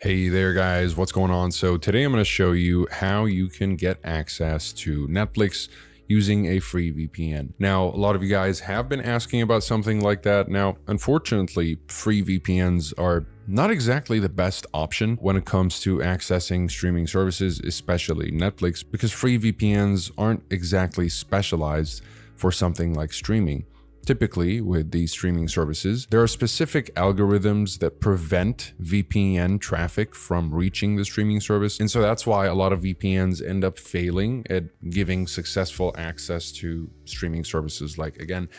Hey there guys, what's going on? So today I'm going to show you how you can get access to Netflix using a free VPN. Now, a lot of you guys have been asking about something like that. Now, unfortunately, free VPNs are not exactly the best option when it comes to accessing streaming services, especially Netflix, because free VPNs aren't exactly specialized for something like streaming. Typically, with these streaming services, there are specific algorithms that prevent VPN traffic from reaching the streaming service. And so that's why a lot of VPNs end up failing at giving successful access to streaming services like, again,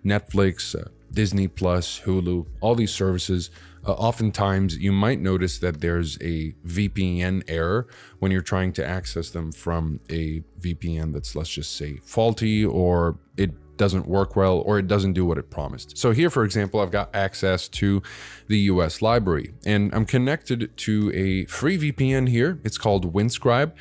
Netflix, Disney Plus, Hulu, all these services. Oftentimes, you might notice that there's a VPN error when you're trying to access them from a VPN that's, let's just say, faulty, or it doesn't work well, or it doesn't do what it promised. So here, for example, I've got access to the US library, and I'm connected to a free VPN here. It's called Windscribe.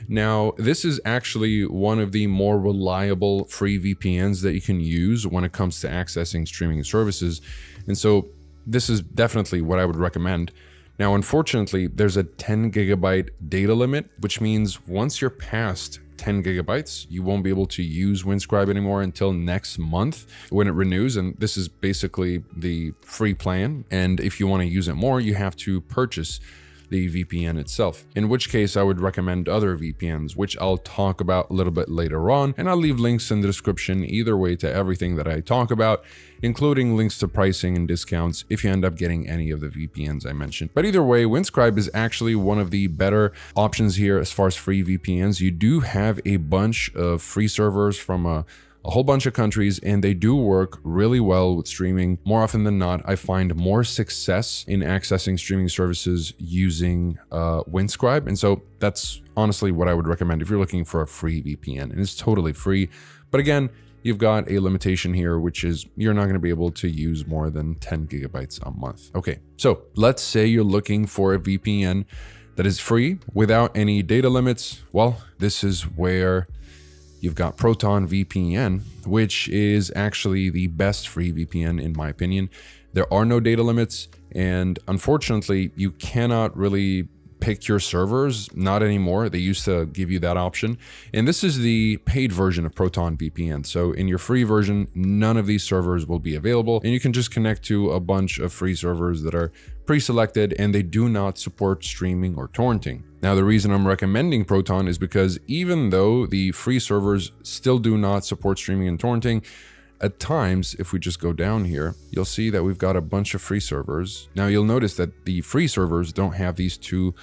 Now, this is actually one of the more reliable free VPNs that you can use when it comes to accessing streaming services. And so this is definitely what I would recommend. Now, unfortunately, there's a 10 gigabyte data limit, which means once you're past 10 gigabytes, you won't be able to use Windscribe anymore until next month when it renews. And this is basically the free plan. And if you want to use it more, you have to purchase the VPN itself, in which case I would recommend other VPNs, which I'll talk about a little bit later on. And I'll leave links in the description either way to everything that I talk about, including links to pricing and discounts if you end up getting any of the VPNs I mentioned. But either way, Windscribe is actually one of the better options here as far as free VPNs. You do have a bunch of free servers from a whole bunch of countries, and they do work really well with streaming. More often than not, I find more success in accessing streaming services using Windscribe. And so that's honestly what I would recommend if you're looking for a free VPN. And it's totally free. But again, you've got a limitation here, which is you're not going to be able to use more than 10 gigabytes a month. Okay, so let's say you're looking for a VPN that is free without any data limits. Well, this is where you've got Proton VPN, which is actually the best free VPN in my opinion. There are no data limits, and unfortunately, you cannot really pick your servers, not anymore. They used to give you that option. And this is the paid version of Proton VPN. So in your free version, none of these servers will be available, and you can just connect to a bunch of free servers that are pre-selected, and they do not support streaming or torrenting. Now, the reason I'm recommending Proton is because even though the free servers still do not support streaming and torrenting, at times, if we just go down here, you'll see that we've got a bunch of free servers. Now, you'll notice that the free servers don't have these two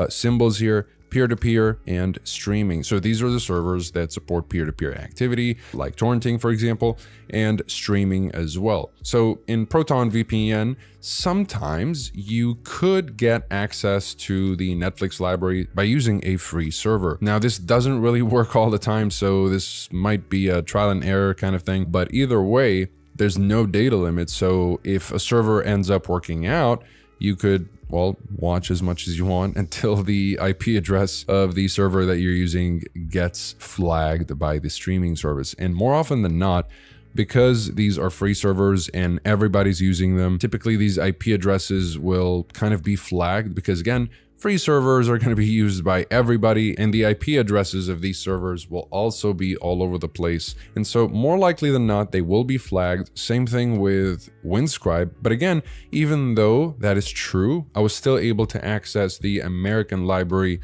symbols here, peer-to-peer and streaming. So these are the servers that support peer-to-peer activity, like torrenting, for example, and streaming as well. So in Proton VPN, sometimes you could get access to the Netflix library by using a free server. Now, this doesn't really work all the time, so this might be a trial and error kind of thing, but either way, there's no data limit. So if a server ends up working out, you could, well, watch as much as you want until the IP address of the server that you're using gets flagged by the streaming service. And more often than not, because these are free servers and everybody's using them, typically these IP addresses will kind of be flagged because, again, free servers are going to be used by everybody, and the IP addresses of these servers will also be all over the place. And so more likely than not, they will be flagged. Same thing with Windscribe. But again, even though that is true, I was still able to access the American library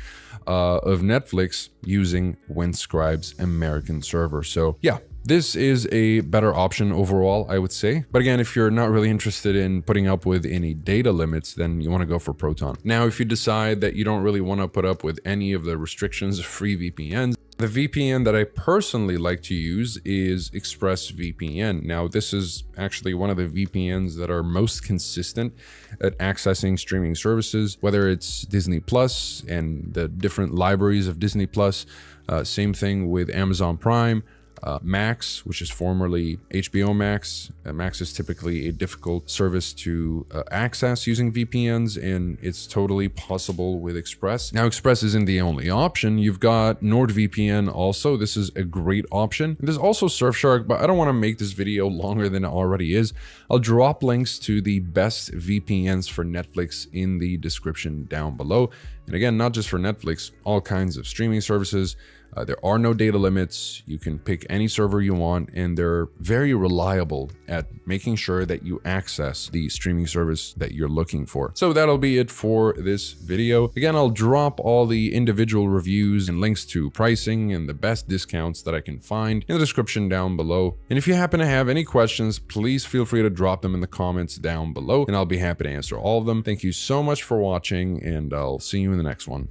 of Netflix using Windscribe's American server. So yeah, this is a better option overall, I would say. But again, if you're not really interested in putting up with any data limits, then you want to go for Proton. Now, if you decide that you don't really want to put up with any of the restrictions of free VPNs, the VPN that I personally like to use is ExpressVPN. Now, this is actually one of the VPNs that are most consistent at accessing streaming services, whether it's Disney Plus and the different libraries of Disney Plus, same thing with Amazon Prime, Max, which is formerly HBO Max. Max is typically a difficult service to access using VPNs, and it's totally possible with Express. Now, Express isn't the only option. You've got NordVPN also. This is a great option. There's also Surfshark, but I don't want to make this video longer than it already is. I'll drop links to the best VPNs for Netflix in the description down below. And again, not just for Netflix, all kinds of streaming services. There are no data limits. You can pick any server you want, and they're very reliable at making sure that you access the streaming service that you're looking for. So that'll be it for this video. Again, I'll drop all the individual reviews and links to pricing and the best discounts that I can find in the description down below. And if you happen to have any questions, please feel free to drop them in the comments down below, and I'll be happy to answer all of them. Thank you so much for watching, and I'll see you in the next one.